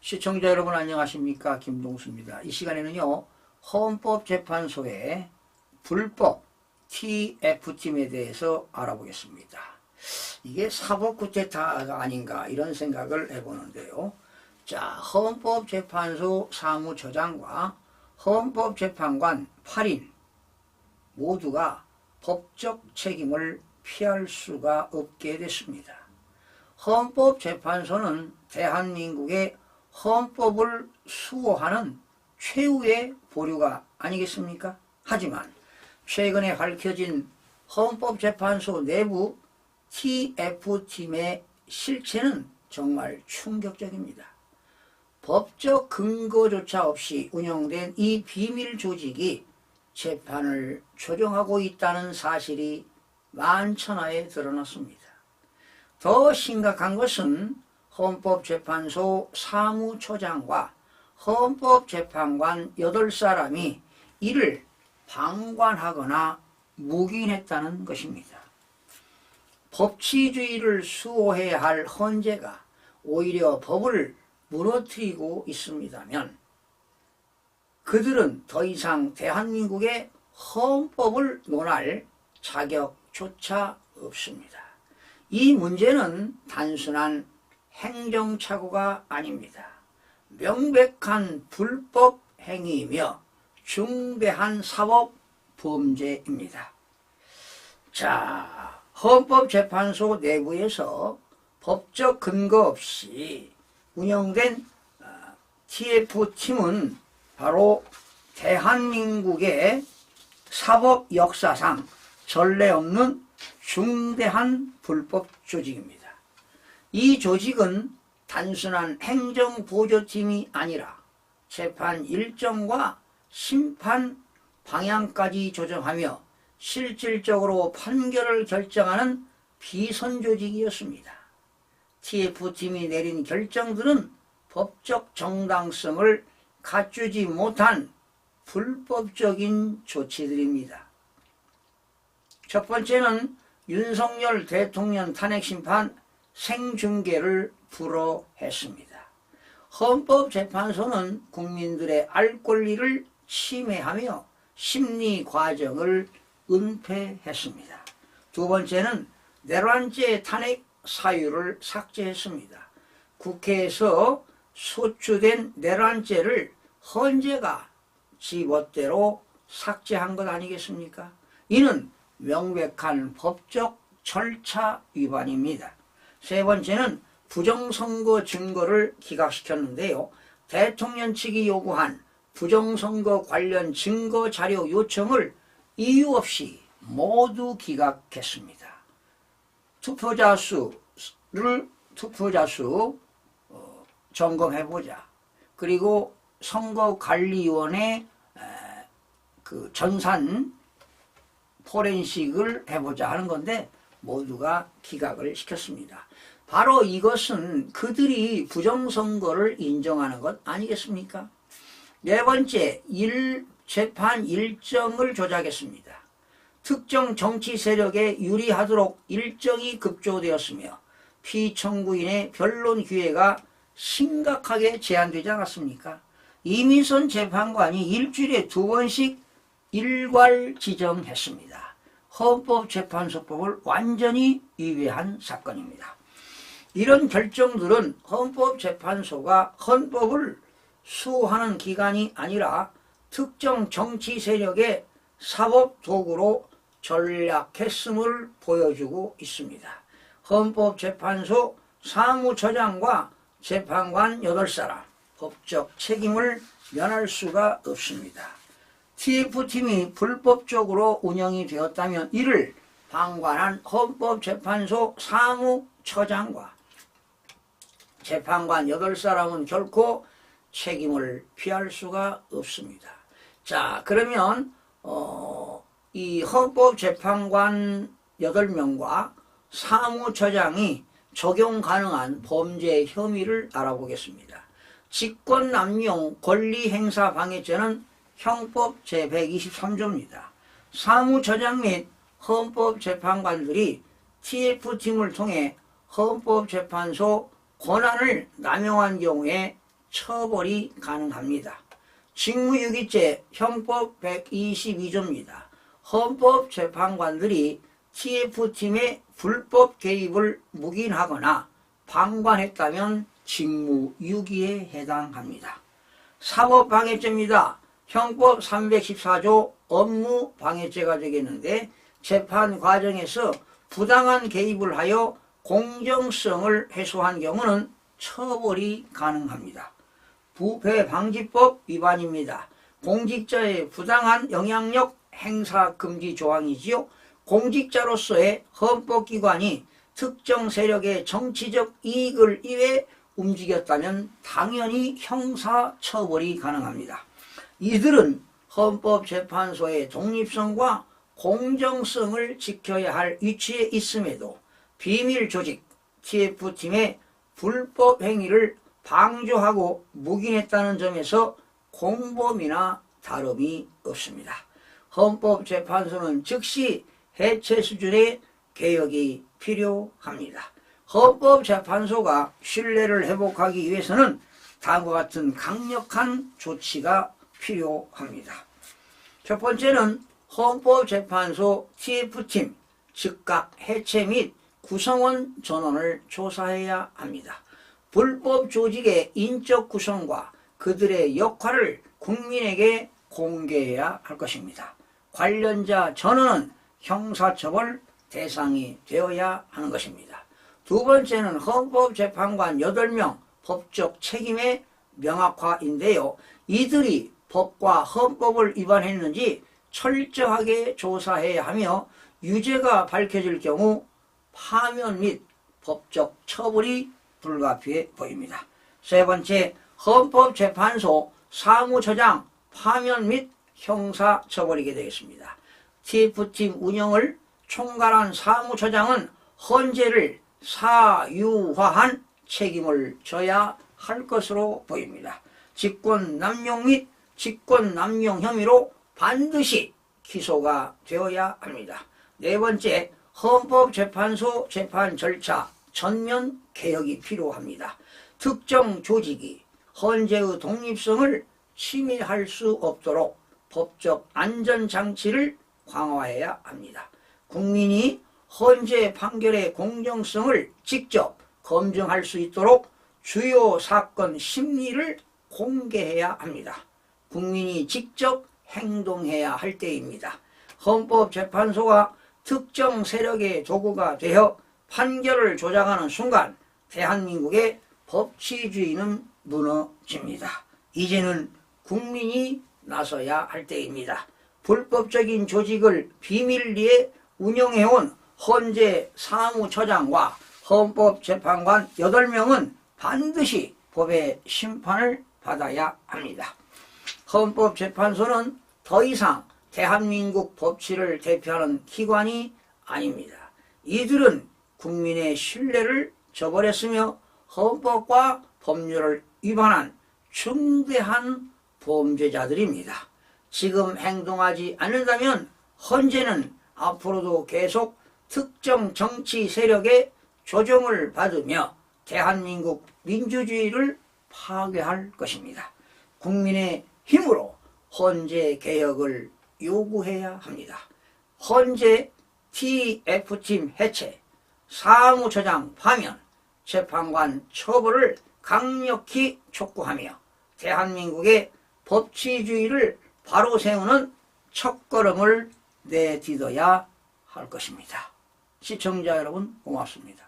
시청자 여러분 안녕하십니까? 김동수입니다. 이 시간에는요, 헌법재판소의 불법 TF팀에 대해서 알아보겠습니다. 이게 사법구태타가 아닌가 이런 생각을 해보는데요. 자, 헌법재판소 사무처장과 헌법재판관 8인 모두가 법적 책임을 피할 수가 없게 됐습니다. 헌법재판소는 대한민국의 헌법을 수호하는 최후의 보루가 아니겠습니까? 하지만 최근에 밝혀진 헌법재판소 내부 TF팀의 실체는 정말 충격적입니다. 법적 근거조차 없이 운영된 이 비밀 조직이 재판을 조정하고 있다는 사실이 만천하에 드러났습니다. 더 심각한 것은 헌법재판소 사무처장과 헌법재판관 8사람이 이를 방관하거나 묵인했다는 것입니다. 법치주의를 수호해야 할 헌재가 오히려 법을 무너뜨리고 있습니다면 그들은 더 이상 대한민국의 헌법을 논할 자격조차 없습니다. 이 문제는 단순한 행정착오가 아닙니다. 명백한 불법 행위이며 중대한 사법 범죄입니다. 자, 헌법재판소 내부에서 법적 근거 없이 운영된 TF팀은 바로 대한민국의 사법 역사상 전례 없는 중대한 불법 조직입니다. 이 조직은 단순한 행정보조팀이 아니라 재판 일정과 심판 방향까지 조정하며 실질적으로 판결을 결정하는 비선조직이었습니다. TF팀이 내린 결정들은 법적 정당성을 갖추지 못한 불법적인 조치들입니다. 첫 번째는 윤석열 대통령 탄핵심판 생중계를 불허했습니다. 헌법재판소는 국민들의 알 권리를 침해하며 심리 과정을 은폐했습니다. 두 번째는 내란죄 탄핵 사유를 삭제했습니다. 국회에서 소추된 내란죄를 헌재가 지멋대로 삭제한 것 아니겠습니까? 이는 명백한 법적 절차 위반입니다. 세 번째는 부정선거 증거를 기각시켰는데요. 대통령 측이 요구한 부정선거 관련 증거 자료 요청을 이유 없이 모두 기각했습니다. 투표자 수 점검해보자. 그리고 선거관리위원회 그 전산 포렌식을 해보자 하는 건데 모두가 기각을 시켰습니다. 바로 이것은 그들이 부정선거를 인정하는 것 아니겠습니까? 네 번째, 재판 일정을 조작했습니다. 특정 정치 세력에 유리하도록 일정이 급조되었으며 피청구인의 변론 기회가 심각하게 제한되지 않았습니까? 이민선 재판관이 일주일에 2번씩 일괄 지정했습니다. 헌법재판소법을 완전히 위배한 사건입니다. 이런 결정들은 헌법재판소가 헌법을 수호하는 기관이 아니라 특정 정치 세력의 사법도구로 전락했음을 보여주고 있습니다. 헌법재판소 사무처장과 재판관 8사람 법적 책임을 면할 수가 없습니다. TF팀이 불법적으로 운영이 되었다면 이를 방관한 헌법재판소 사무처장과 재판관 8사람은 결코 책임을 피할 수가 없습니다. 자, 그러면 이 헌법재판관 8명과 사무처장이 적용 가능한 범죄 혐의를 알아보겠습니다. 직권남용 권리행사방해죄는 형법 제123조입니다. 사무처장 및 헌법재판관들이 TF팀을 통해 헌법재판소 권한을 남용한 경우에 처벌이 가능합니다. 직무유기죄 형법 122조입니다. 헌법재판관들이 TF팀의 불법 개입을 묵인하거나 방관했다면 직무유기에 해당합니다. 사법방해죄입니다. 형법 314조 업무방해죄가 되겠는데 재판 과정에서 부당한 개입을 하여 공정성을 훼손한 경우는 처벌이 가능합니다. 부패방지법 위반입니다. 공직자의 부당한 영향력 행사 금지 조항이지요. 공직자로서의 헌법기관이 특정 세력의 정치적 이익을 위해 움직였다면 당연히 형사처벌이 가능합니다. 이들은 헌법재판소의 독립성과 공정성을 지켜야 할 위치에 있음에도 비밀조직 TF팀의 불법 행위를 방조하고 묵인했다는 점에서 공범이나 다름이 없습니다. 헌법재판소는 즉시 해체 수준의 개혁이 필요합니다. 헌법재판소가 신뢰를 회복하기 위해서는 다음과 같은 강력한 조치가 필요합니다. 첫 번째는 헌법재판소 TF팀 즉각 해체 및 구성원 전원을 조사해야 합니다. 불법 조직의 인적 구성과 그들의 역할을 국민에게 공개해야 할 것입니다. 관련자 전원은 형사처벌 대상이 되어야 하는 것입니다. 두 번째는 헌법재판관 8명 법적 책임의 명확화인데요. 이들이 법과 헌법을 위반했는지 철저하게 조사해야 하며 유죄가 밝혀질 경우 파면 및 법적 처벌이 불가피해 보입니다. 세 번째, 헌법재판소 사무처장 파면 및 형사처벌이게 되겠습니다. TF팀 운영을 총괄한 사무처장은 헌재를 사유화한 책임을 져야 할 것으로 보입니다. 직권남용 및 직권남용 혐의로 반드시 기소가 되어야 합니다. 네 번째, 헌법재판소 재판 절차 전면 개혁이 필요합니다. 특정 조직이 헌재의 독립성을 침해할 수 없도록 법적 안전장치를 강화해야 합니다. 국민이 헌재 판결의 공정성을 직접 검증할 수 있도록 주요 사건 심리를 공개해야 합니다. 국민이 직접 행동해야 할 때입니다. 헌법재판소가 특정 세력의 도구가 되어 판결을 조작하는 순간 대한민국의 법치주의는 무너집니다. 이제는 국민이 나서야 할 때입니다. 불법적인 조직을 비밀리에 운영해온 헌재 사무처장과 헌법재판관 8명은 반드시 법의 심판을 받아야 합니다. 헌법재판소는 더 이상 대한민국 법치를 대표하는 기관이 아닙니다. 이들은 국민의 신뢰를 저버렸으며 헌법과 법률을 위반한 중대한 범죄자들입니다. 지금 행동하지 않는다면 헌재는 앞으로도 계속 특정 정치 세력의 조종을 받으며 대한민국 민주주의를 파괴할 것입니다. 국민의 힘으로 헌재 개혁을 요구해야 합니다. 헌재 TF팀 해체, 사무처장 파면, 재판관 처벌을 강력히 촉구하며 대한민국의 법치주의를 바로 세우는 첫걸음을 내딛어야 할 것입니다. 시청자 여러분 고맙습니다.